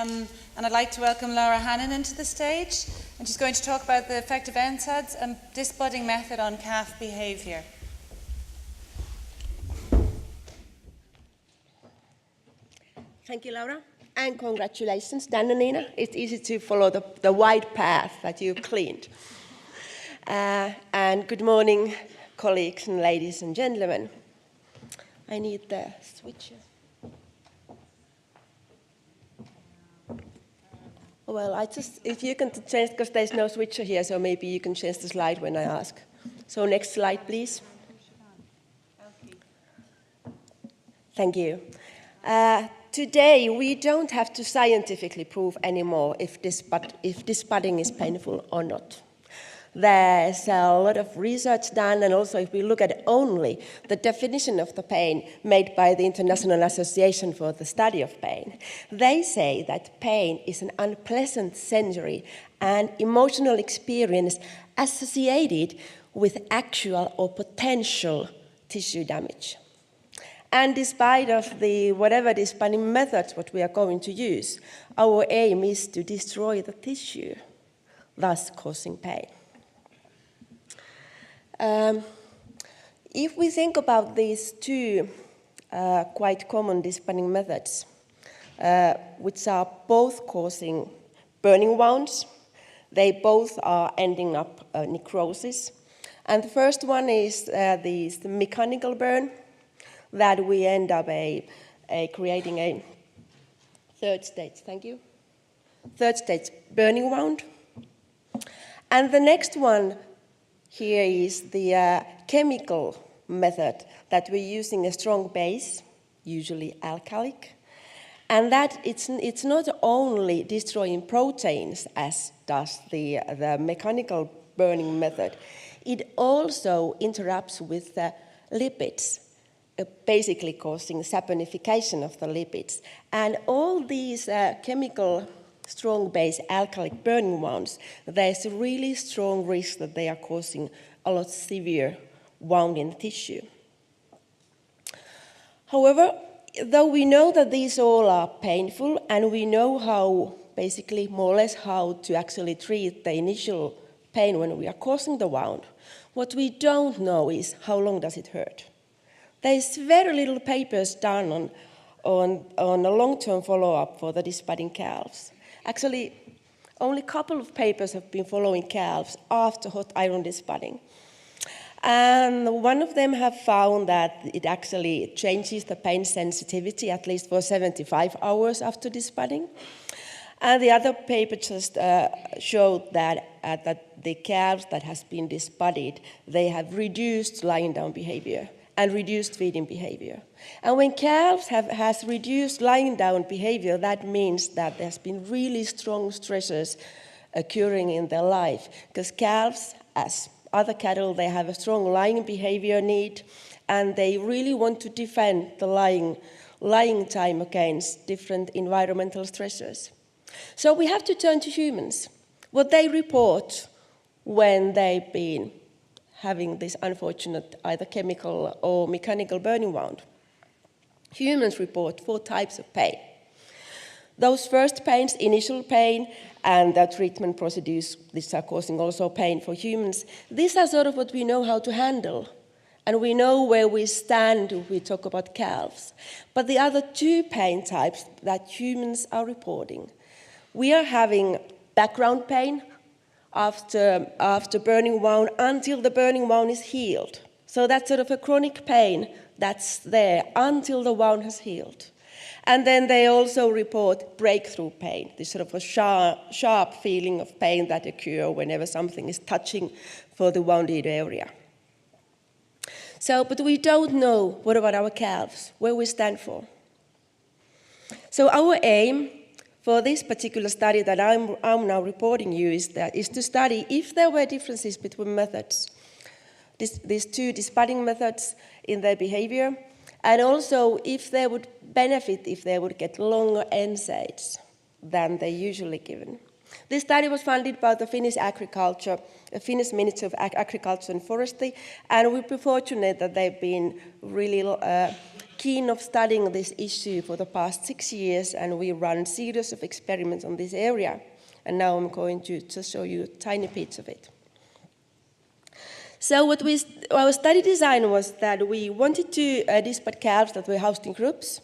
and I'd like to welcome Laura Hanninen to the stage, and she's going to talk about the effect of NSAIDs and disbudding method on calf behaviour. Thank you, Laura, and congratulations, Dan and Nina. It's easy to follow the wide path that you've cleaned. And good morning, colleagues and ladies and gentlemen. I need the switcher. Well, if you can change, because there's no switcher here, so maybe you can change the slide when I ask. So next slide, please. Thank you. Today, we don't have to scientifically prove anymore if disbudding is painful or not. There's a lot of research done, and also if we look at only the definition of the pain made by the International Association for the Study of Pain, they say that pain is an unpleasant sensory and emotional experience associated with actual or potential tissue damage. And despite of the whatever disbudding methods what we are going to use, our aim is to destroy the tissue, thus causing pain. If we think about these two quite common disbudding methods, which are both causing burning wounds, they both are ending up necrosis. And the first one is the mechanical burn, that we end up creating a third stage burning wound. And the next one here is the chemical method that we're using a strong base, usually alkalic, and that it's not only destroying proteins as does the mechanical burning method, it also interrupts with the lipids, basically causing saponification of the lipids. And all these chemical strong base alkalic burning wounds, there's a really strong risk that they are causing a lot severe wound in the tissue. However, though we know that these all are painful and we know how, basically more or less how to actually treat the initial pain when we are causing the wound, what we don't know is how long does it hurt. There's very little papers done on a long-term follow-up for the disbudding calves. Actually, only a couple of papers have been following calves after hot iron disbudding. And one of them have found that it actually changes the pain sensitivity at least for 75 hours after disbudding. And the other paper just showed that the calves that has been disbudded, they have reduced lying down behavior and reduced feeding behavior. And when calves has reduced lying down behavior, that means that there's been really strong stressors occurring in their life. Because calves, as other cattle, they have a strong lying behavior need, and they really want to defend the lying time against different environmental stressors. So we have to turn to humans. What they report when they've been having this unfortunate either chemical or mechanical burning wound. Humans report 4 types of pain. Those first pains, initial pain, and the treatment procedures, these are causing also pain for humans. These are sort of what we know how to handle, and we know where we stand if we talk about calves. But the other 2 pain types that humans are reporting, we are having background pain, after burning wound until the burning wound is healed. So that's sort of a chronic pain that's there until the wound has healed. And then they also report breakthrough pain, this sort of a sharp feeling of pain that occurs whenever something is touching for the wounded area. So, but we don't know what about our calves, where we stand for. So our aim for this particular study that I'm now reporting you is to study if there were differences between methods, these 2 disbudding methods in their behavior, and also if they would benefit if they would get longer NSAIDs than they usually given. This study was funded by the Finnish Ministry of Agriculture and Forestry, and we've been fortunate that they've been really keen of studying this issue for the past 6 years, and we run series of experiments on this area. And now I'm going to just show you a tiny bit of it. So our study design was that we wanted to disbud calves that were housed in groups,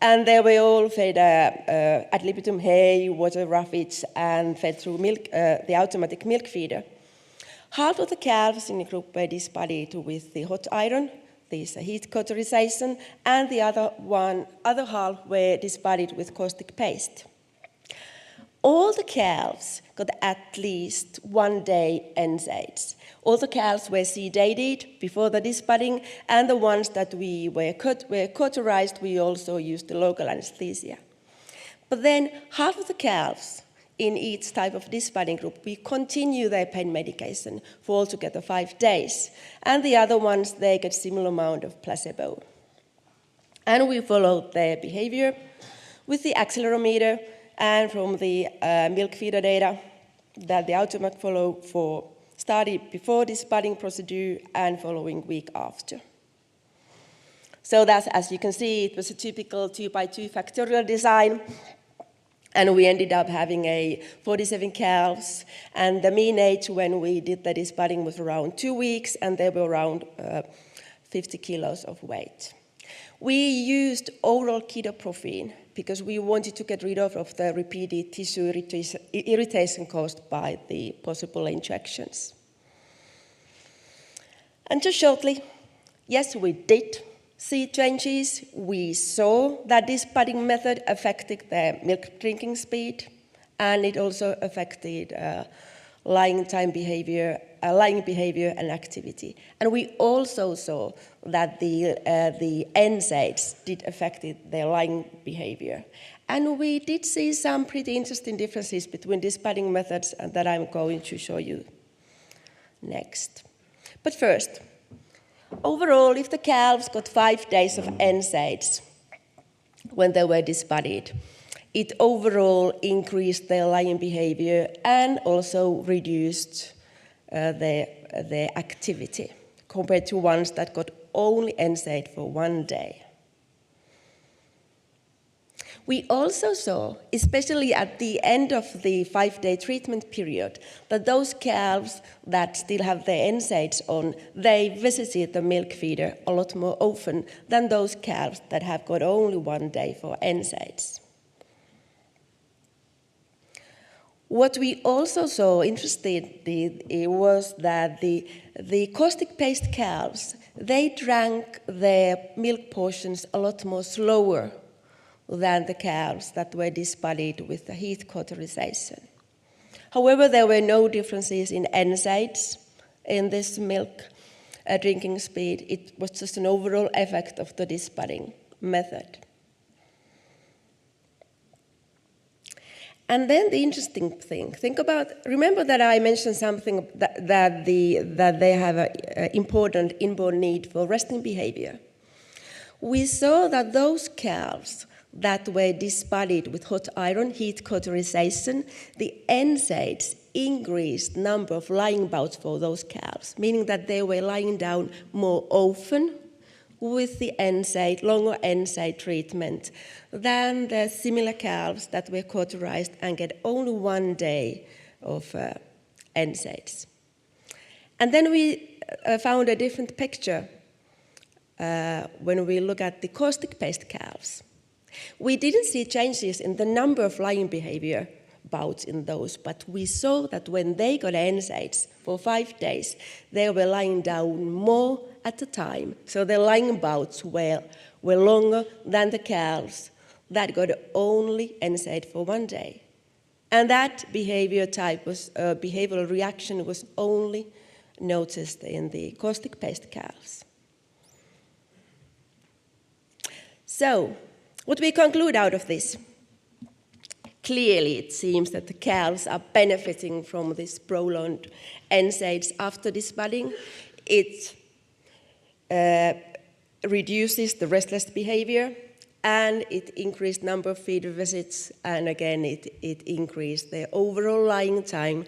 and they were all fed ad libitum hay, water roughage, and fed through milk, the automatic milk feeder. Half of the calves in the group were disbudded with the hot iron, this heat cauterization, and the other half were disbudded with caustic paste. All the calves got at least 1 day NSAIDs. All the calves were sedated before the disbudding, and the ones that were cauterized, we also used the local anesthesia. But then half of the calves in each type of disbudding group, we continue their pain medication for altogether 5 days. And the other ones, they get similar amount of placebo. And we followed their behavior with the accelerometer and from the milk feeder data that the automatic follow for study before disbudding procedure and following week after. So that's, as you can see, it was a typical 2x2 factorial design. And we ended up having 47 calves, and the mean age when we did the disbudding was around 2 weeks, and they were around 50 kilos of weight. We used oral ketoprofen because we wanted to get rid of the repeated tissue irritation caused by the possible injections. And just shortly, yes, we did see changes. We saw that this disbudding method affected the milk drinking speed, and it also affected lying behavior and activity. And we also saw that the NSAIDs did affect their lying behavior. And we did see some pretty interesting differences between disbudding methods that I'm going to show you next. But first, overall, if the calves got 5 days of NSAIDs when they were disbudded, it overall increased their lying behavior and also reduced their activity compared to ones that got only NSAID for 1 day. We also saw, especially at the end of the 5-day treatment period, that those calves that still have their NSAIDs on, they visited the milk feeder a lot more often than those calves that have got only 1 day for NSAIDs. What we also saw interesting was that the caustic paste calves, they drank their milk portions a lot more slower than the calves that were disbudded with the heat cauterization. However, there were no differences in NSAIDs in this milk drinking speed. It was just an overall effect of the disbudding method. And then the interesting thing, remember that I mentioned something that they have an important inborn need for resting behavior. We saw that those calves that were disbudded with hot iron heat cauterization, the NSAIDs increased number of lying bouts for those calves, meaning that they were lying down more often with the NSAID, longer NSAID treatment than the similar calves that were cauterized and get only 1 day of NSAIDs. And then we found a different picture when we look at the caustic paste calves. We didn't see changes in the number of lying behavior bouts in those, but we saw that when they got NSAIDs for 5 days, they were lying down more at a time. So their lying bouts were longer than the calves that got only NSAID for 1 day. And that behavior type behavioral reaction was only noticed in the caustic paste calves. So, what we conclude out of this? Clearly, it seems that the calves are benefiting from this prolonged NSAIDs after disbudding. It reduces the restless behavior, and it increased number of feeder visits, and again, it increased their overall lying time,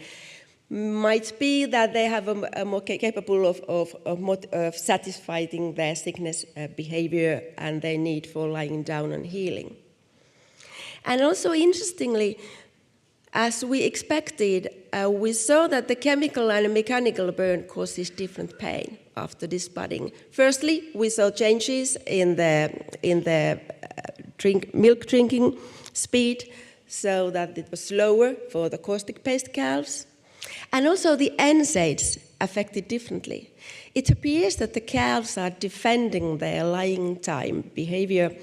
Might be that they have a more capable of satisfying their sickness behavior and their need for lying down and healing. And also interestingly, as we expected, we saw that the chemical and mechanical burn causes different pain after disbudding. Firstly, we saw changes in the milk drinking speed, so that it was slower for the caustic-based calves. And also the NSAIDs affected differently. It appears that the calves are defending their lying time behavior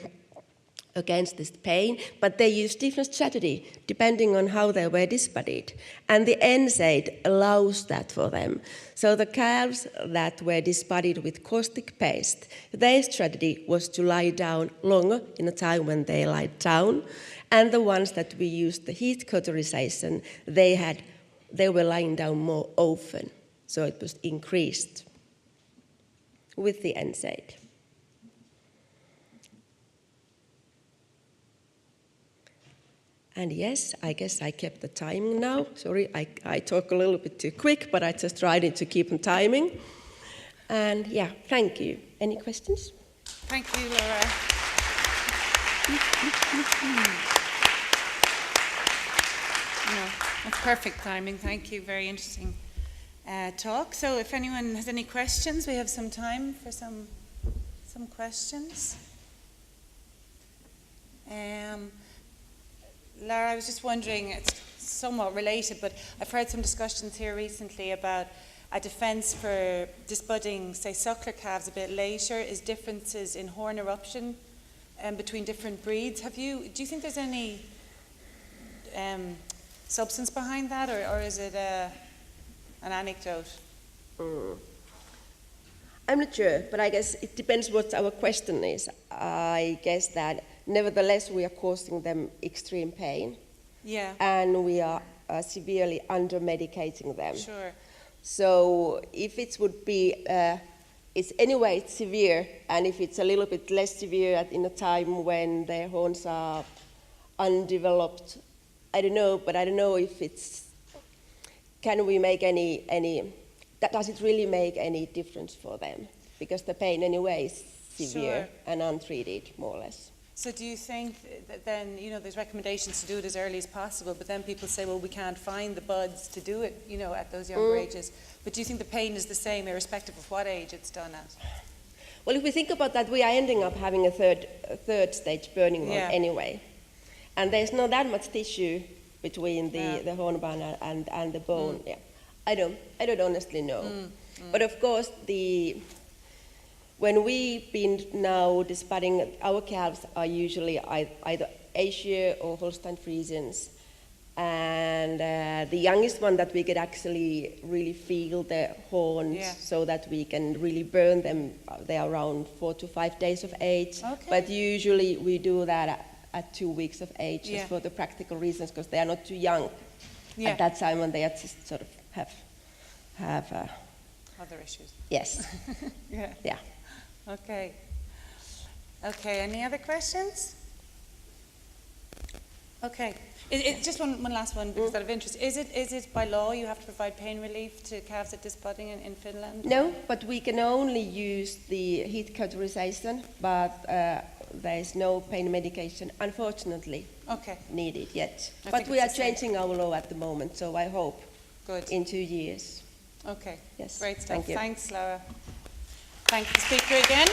against this pain, but they use different strategy depending on how they were disbudded. And the NSAID allows that for them. So the calves that were disbudded with caustic paste, their strategy was to lie down longer in a time when they lie down. And the ones that we used the heat cauterization, they were lying down more often, so it was increased with the NSAID. And yes, I guess I kept the timing now. Sorry, I talk a little bit too quick, but I just tried to keep on timing. And yeah, thank you. Any questions? Thank you, Laura. No, that's perfect timing. Thank you. Very interesting talk. So if anyone has any questions, we have some time for some questions. Lara, I was just wondering, it's somewhat related, but I've heard some discussions here recently about a defence for disbudding, say, suckler calves a bit later is differences in horn eruption between different breeds. Do you think there's any substance behind that, or is it an anecdote? I'm not sure, but I guess it depends what our question is. I guess that nevertheless we are causing them extreme pain. Yeah. And we are severely under-medicating them. Sure. So if it would be, it's severe, and if it's a little bit less severe in a time when their horns are undeveloped, I don't know, but I don't know if can we make does it really make any difference for them? Because the pain anyway is severe and untreated, more or less. So do you think that then, there's recommendations to do it as early as possible, but then people say, well, we can't find the buds to do it, at those younger ages. But do you think the pain is the same irrespective of what age it's done at? Well, if we think about that, we are ending up having a third stage burning one anyway. And there's not that much tissue between the hornbone and the bone. Yeah. I don't honestly know. But of course, when we've been now disbudding, our calves are usually either Asia or Holstein Friesians. And the youngest one that we could actually really feel the horns so that we can really burn them, they are around 4 to 5 days of age. Okay. But usually we do that at 2 weeks of age, just for the practical reasons, because they are not too young at that time when they are just sort of have other issues. Yes. Yeah. Okay. Any other questions? Okay. Just one last one, because out of interest. Is it by law you have to provide pain relief to calves at disbudding in Finland? No, but we can only use the heat cauterization, but there is no pain medication, unfortunately, needed yet. But we are changing our law at the moment, so I hope in 2 years. Okay. Yes. Great stuff. Thank you. Thanks, Laura. Thank the speaker again.